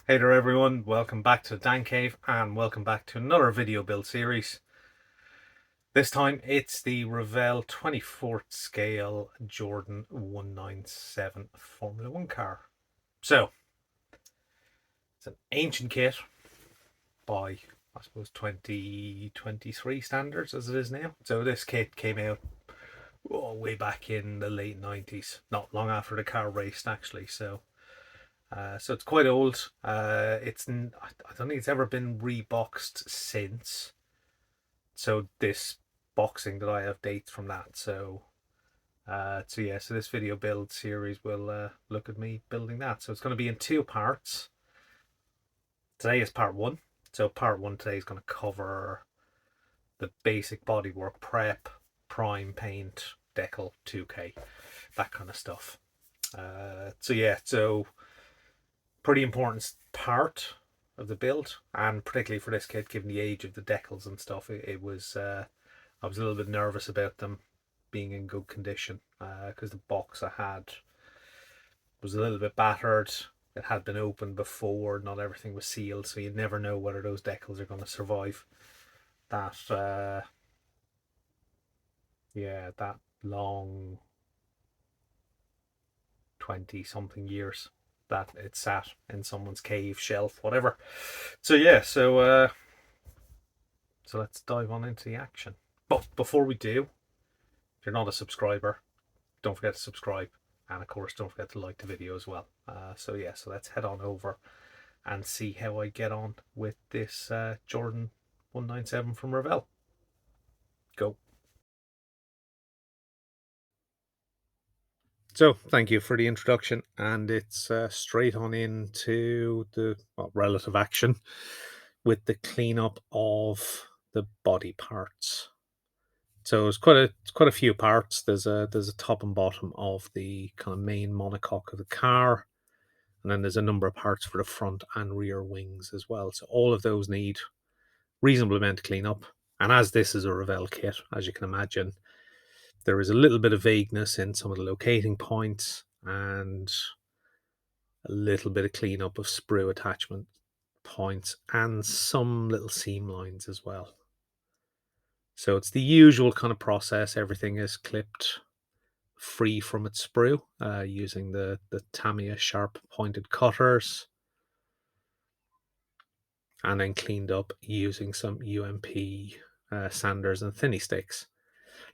Hey there everyone, welcome back to the Dan Cave and welcome back to another video build series. This time it's the Revell 24th scale Jordan 197 Formula 1 car. So, it's an ancient kit by, I suppose, 2023 standards as it is now. So this kit came out way back in the late 90s, not long after the car raced actually. So it's quite old. I don't think it's ever been reboxed since. So this boxing that I have dates from that. So this video build series will look at me building that. So it's going to be in two parts. Today is part one. So part one today is going to cover the basic bodywork prep, prime, paint, decal, 2K, that kind of stuff. So pretty important part of the build, and particularly for this kit, given the age of the decals and stuff, it was I was a little bit nervous about them being in good condition because the box I had was a little bit battered. It had been opened before, not everything was sealed, so you never know whether those decals are going to survive that that long 20 something years that it sat in someone's cave, shelf, whatever. So let's dive on into the action. But before we do, if you're not a subscriber, don't forget to subscribe, and of course don't forget to like the video as well. So let's head on over and see how I get on with this Jordan 197 from Revell. Go. So thank you for the introduction, and it's straight on into the relative action with the cleanup of the body parts. So it's quite a few parts. There's a top and bottom of the kind of main monocoque of the car, and then there's a number of parts for the front and rear wings as well. So all of those need reasonable amount of cleanup. And as this is a Revell kit, as you can imagine, there is a little bit of vagueness in some of the locating points and a little bit of cleanup of sprue attachment points and some little seam lines as well. So it's the usual kind of process. Everything is clipped free from its sprue using the Tamiya sharp pointed cutters, and then cleaned up using some UMP sanders and thinny sticks.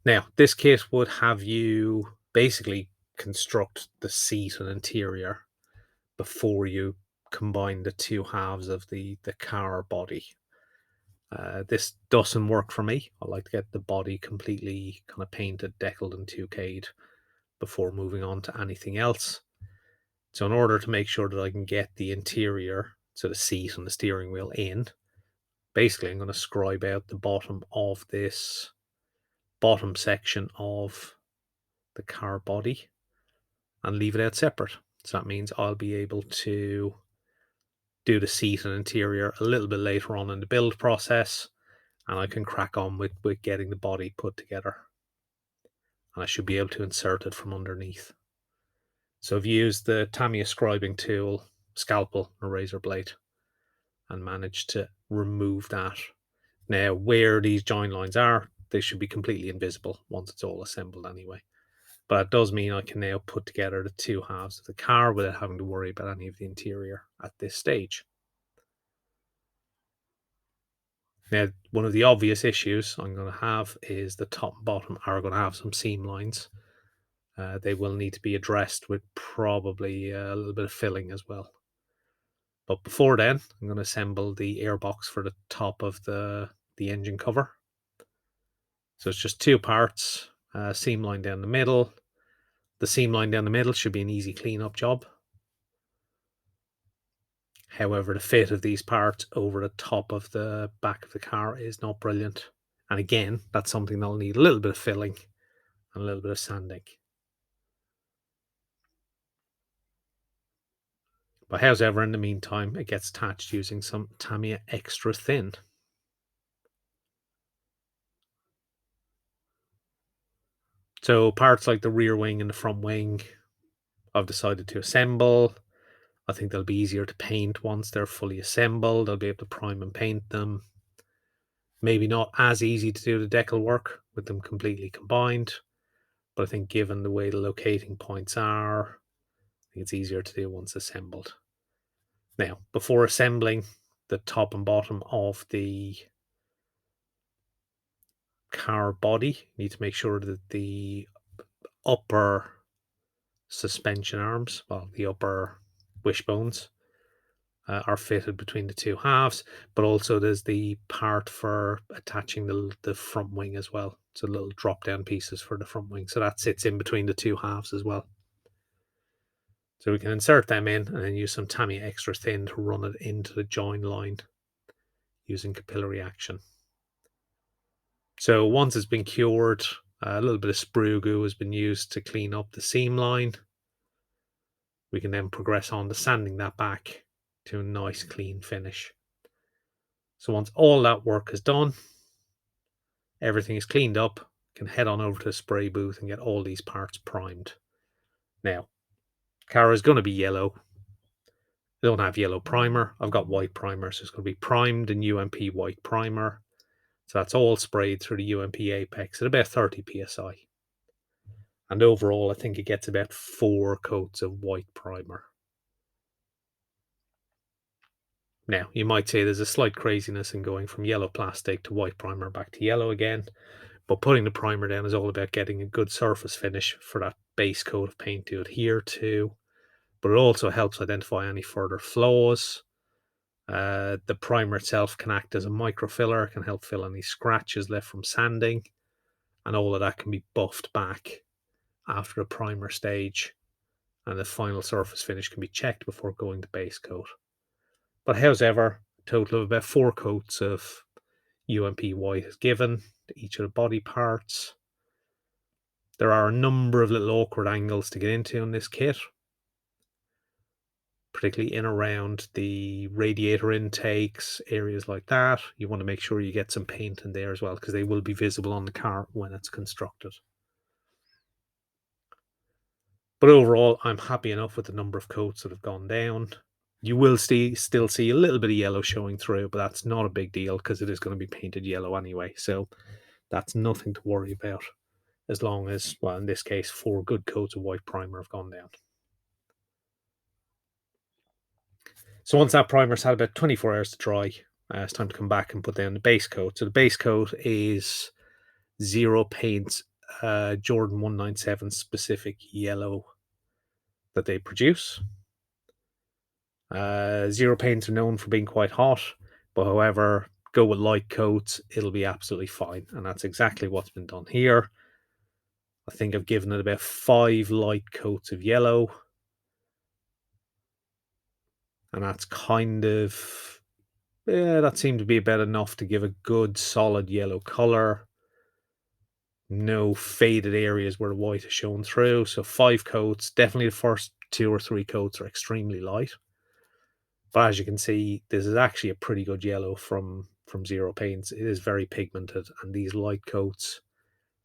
Now, this kit would have you basically construct the seat and interior before you combine the two halves of the car body. This doesn't work for me. I like to get the body completely kind of painted, decaled, and 2K'd before moving on to anything else. So in order to make sure that I can get the interior, so the seat and the steering wheel in, basically I'm going to scribe out the bottom of this bottom section of the car body and leave it out separate. So that means I'll be able to do the seat and interior a little bit later on in the build process, and I can crack on with getting the body put together. And I should be able to insert it from underneath. So I've used the Tamiya scribing tool, scalpel, and a razor blade, and managed to remove that. Now, where these join lines are, they should be completely invisible once it's all assembled anyway. But it does mean I can now put together the two halves of the car without having to worry about any of the interior at this stage. Now, one of the obvious issues I'm going to have is the top and bottom are going to have some seam lines. They will need to be addressed with probably a little bit of filling as well. But before then, I'm going to assemble the airbox for the top of the engine cover. So it's just two parts, seam line down the middle. The seam line down the middle should be an easy cleanup job. However, the fit of these parts over the top of the back of the car is not brilliant. And again, that's something that'll need a little bit of filling and a little bit of sanding. But however, in the meantime, it gets attached using some Tamiya Extra Thin. So parts like the rear wing and the front wing, I've decided to assemble. I think they'll be easier to paint once they're fully assembled. I'll be able to prime and paint them. Maybe not as easy to do the decal work with them completely combined, but I think given the way the locating points are, I think it's easier to do once assembled. Now, before assembling the top and bottom of the car body, you need to make sure that the upper suspension arms, well, the upper wishbones, are fitted between the two halves, but also there's the part for attaching the front wing as well. So little drop down pieces for the front wing. So that sits in between the two halves as well. So we can insert them in and then use some Tamiya extra thin to run it into the join line using capillary action. So once it's been cured, a little bit of sprue goo has been used to clean up the seam line. We can then progress on to sanding that back to a nice clean finish. So once all that work is done, everything is cleaned up, can head on over to the spray booth and get all these parts primed. Now, car is going to be yellow. I don't have yellow primer. I've got white primer, so it's going to be primed in UMP white primer. So that's all sprayed through the UMP apex at about 30 psi. And overall, I think it gets about 4 coats of white primer. Now, you might say there's a slight craziness in going from yellow plastic to white primer back to yellow again, but putting the primer down is all about getting a good surface finish for that base coat of paint to adhere to, but it also helps identify any further flaws. The primer itself can act as a microfiller, can help fill any scratches left from sanding, and all of that can be buffed back after the primer stage, and the final surface finish can be checked before going to base coat. But however, a total of about 4 coats of UMP white is given to each of the body parts. There are a number of little awkward angles to get into in this kit, particularly in around the radiator intakes, areas like that. You want to make sure you get some paint in there as well, because they will be visible on the car when it's constructed. But overall, I'm happy enough with the number of coats that have gone down. You will still see a little bit of yellow showing through, but that's not a big deal because it is going to be painted yellow anyway. So that's nothing to worry about, as long as, well, in this case, 4 good coats of white primer have gone down. So once that primer's had about 24 hours to dry, it's time to come back and put down the base coat. So the base coat is Zero Paint's Jordan 197 specific yellow that they produce. Zero Paints are known for being quite hot, but however, go with light coats, it'll be absolutely fine. And that's exactly what's been done here. I think I've given it about 5 light coats of yellow. And that's kind of, yeah, that seemed to be about enough to give a good solid yellow color. No faded areas where the white is shown through. So 5 coats, definitely the first 2 or 3 coats are extremely light. But as you can see, this is actually a pretty good yellow from Zero Paints. It is very pigmented, and these light coats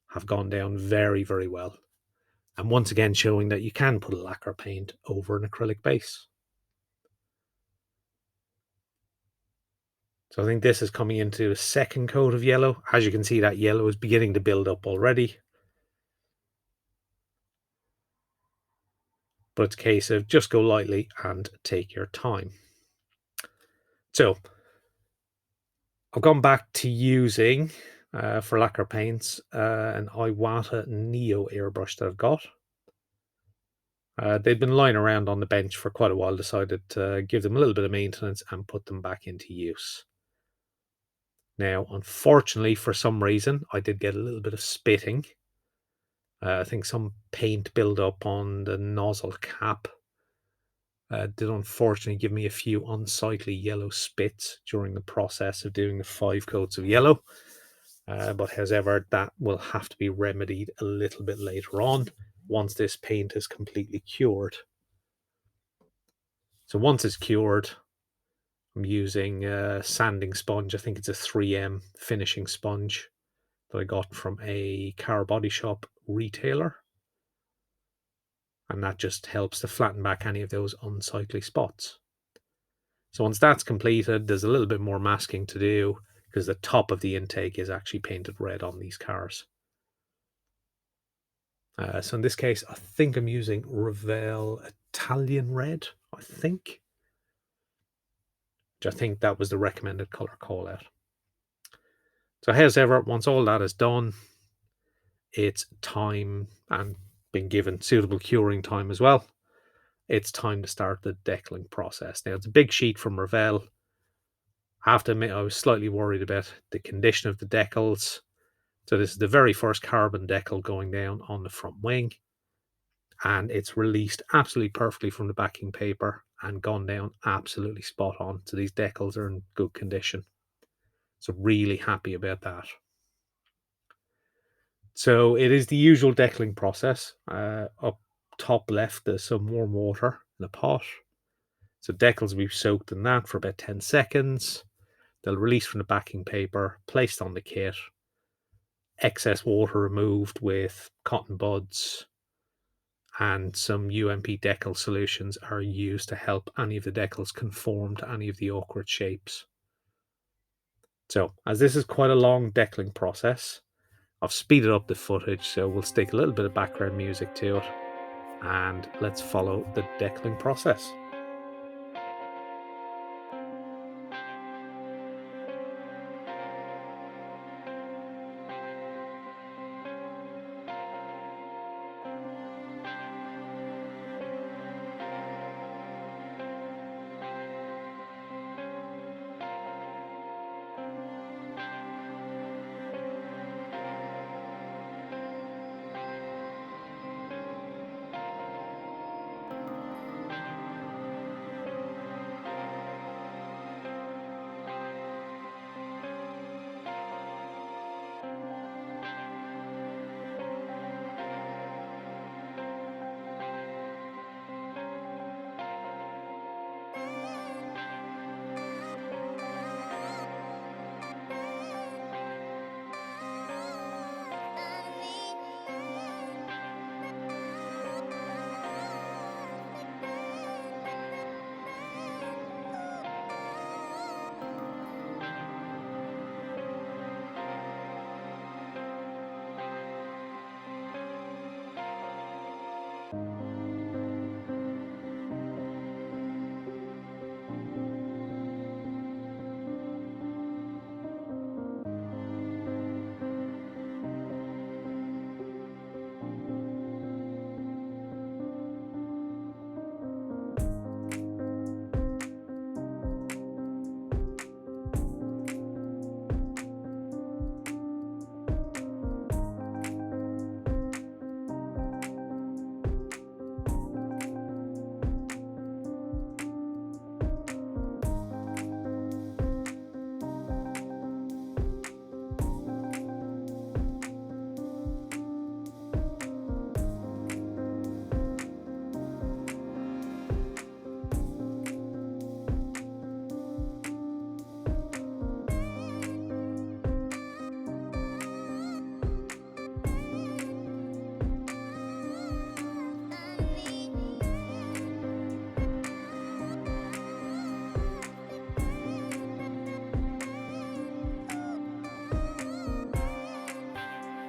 have gone down very, very well. And once again, showing that you can put a lacquer paint over an acrylic base. So I think this is coming into a second coat of yellow. As you can see, that yellow is beginning to build up already. But it's a case of just go lightly and take your time. So I've gone back to using, for lacquer paints, an Iwata Neo airbrush that I've got. They've been lying around on the bench for quite a while, decided to give them a little bit of maintenance and put them back into use. Now, unfortunately, for some reason, I did get a little bit of spitting. I think some paint build up on the nozzle cap did unfortunately give me a few unsightly yellow spits during the process of doing the 5 coats of yellow. But however, that will have to be remedied a little bit later on once this paint is completely cured. So once it's cured, I'm using a sanding sponge. I think it's a 3M finishing sponge that I got from a car body shop retailer. and that just helps to flatten back any of those unsightly spots. So once that's completed, there's a little bit more masking to do because the top of the intake is actually painted red on these cars. So in this case, I think I'm using Revell Italian Red, I think. Which I think that was the recommended color call out. So however, once all that is done, it's time and been given suitable curing time as well. It's time to start the decaling process. Now, it's a big sheet from Revell. I have to admit, I was slightly worried about the condition of the decals. So this is the very first carbon decal going down on the front wing, and it's released absolutely perfectly from the backing paper and gone down absolutely spot on. So these decals are in good condition. So really happy about that. So it is the usual decaling process. Up top left, there's some warm water in a pot. So decals will be soaked in that for about 10 seconds. They'll release from the backing paper, placed on the kit, excess water removed with cotton buds, and some UMP decal solutions are used to help any of the decals conform to any of the awkward shapes. So, as this is quite a long decaling process, I've speeded up the footage, so we'll stick a little bit of background music to it, and let's follow the decaling process.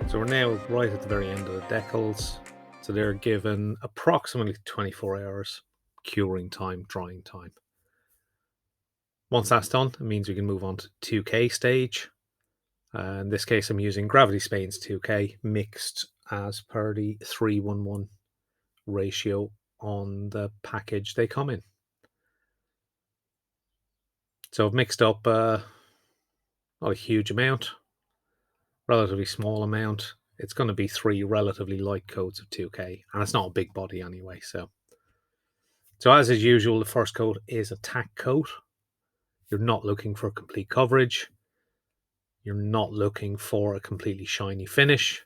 So we're now right at the very end of the decals. So they're given approximately 24 hours curing time, drying time. Once that's done, it means we can move on to 2K stage. In this case, I'm using Gravity Spain's 2K mixed as per the 3:1:1 ratio on the package they come in. So I've mixed up not a huge amount, relatively small amount. It's going to be 3 relatively light coats of 2K, and it's not a big body anyway. So as is usual, the first coat is a tack coat. You're not looking for complete coverage. You're not looking for a completely shiny finish.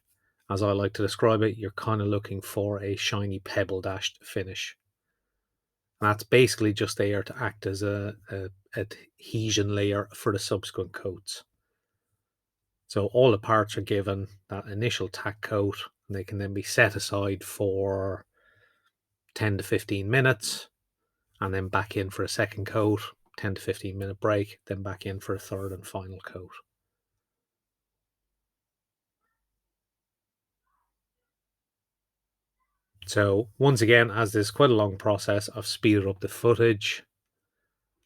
As I like to describe it, you're kind of looking for a shiny pebble dashed finish. And that's basically just there to act as a adhesion layer for the subsequent coats. So all the parts are given that initial tack coat, and they can then be set aside for 10 to 15 minutes, and then back in for a second coat, 10 to 15-minute break, then back in for a third and final coat. So once again, as this is quite a long process, I've speeded up the footage,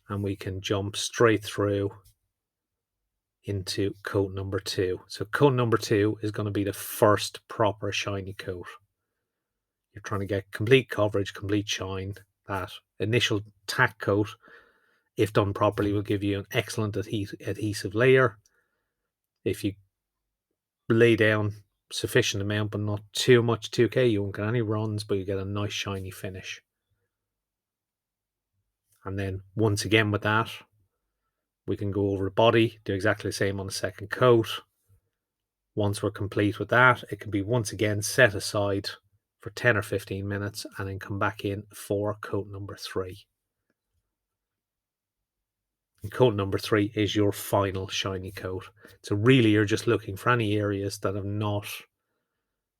and we can jump straight through into coat number 2. So coat number 2 is going to be the first proper shiny coat. You're trying to get complete coverage, complete shine. That initial tack coat, if done properly, will give you an excellent adhesive layer. If you lay down sufficient amount but not too much 2K, you won't get any runs, but you get a nice shiny finish. And then once again with that, we can go over the body, do exactly the same on the second coat. Once we're complete with that, it can be once again set aside for 10 or 15 minutes and then come back in for coat number 3. And coat number 3 is your final shiny coat. So really you're just looking for any areas that have not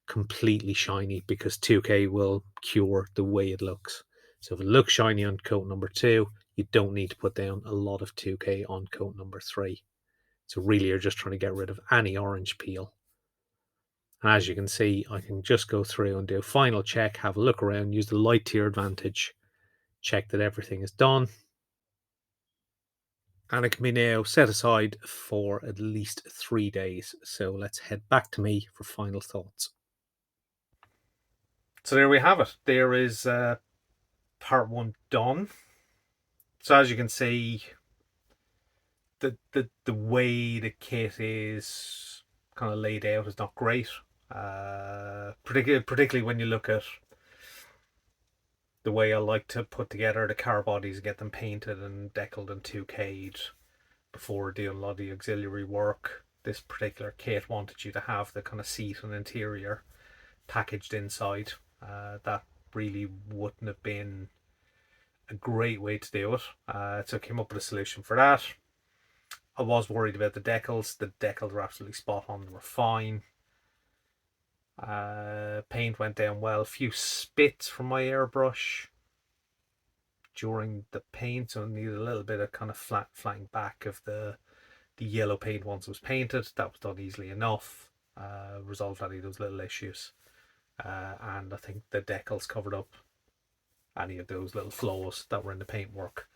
completely shiny, because 2K will cure the way it looks. So if it looks shiny on coat number 2, you don't need to put down a lot of 2K on coat number 3. So really you're just trying to get rid of any orange peel. And as you can see, I can just go through and do a final check, have a look around, use the light to your advantage, check that everything is done. And it can be now set aside for at least 3 days. So let's head back to me for final thoughts. So there we have it. There is part 1 done. So as you can see, the way the kit is kind of laid out is not great. Particularly when you look at the way I like to put together the car bodies, get them painted and decaled and 2K'd before doing a lot of the auxiliary work. This particular kit wanted you to have the kind of seat and interior packaged inside. That really wouldn't have been a great way to do it. So I came up with a solution for that. I was worried about the decals. The decals were absolutely spot on. They were fine. Paint went down well. A few spits from my airbrush during the paint, so I needed a little bit of kind of flattening back of the yellow paint once it was painted. That was done easily enough. Resolved any of those little issues. And I think the decals covered up any of those little flaws that were in the paintwork.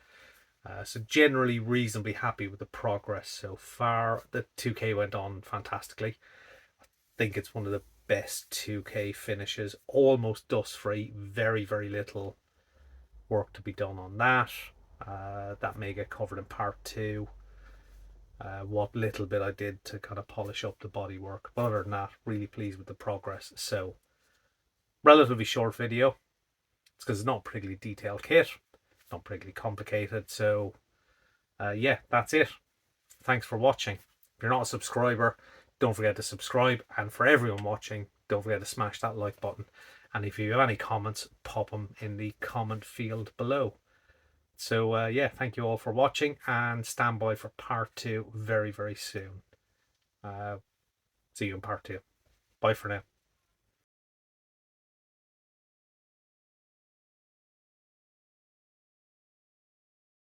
So generally reasonably happy with the progress so far. The 2K went on fantastically. I think it's one of the best 2K finishes. Almost dust free. Very, very little work to be done on that. That may get covered in part 2. What little bit I did to kind of polish up the bodywork. But other than that, really pleased with the progress. So, relatively short video. It's because it's not a particularly detailed kit. It's not particularly complicated. So, yeah, that's it. Thanks for watching. If you're not a subscriber, don't forget to subscribe. And for everyone watching, don't forget to smash that like button. And if you have any comments, pop them in the comment field below. So yeah, thank you all for watching, and stand by for part 2 very, very soon. See you in part 2. Bye for now.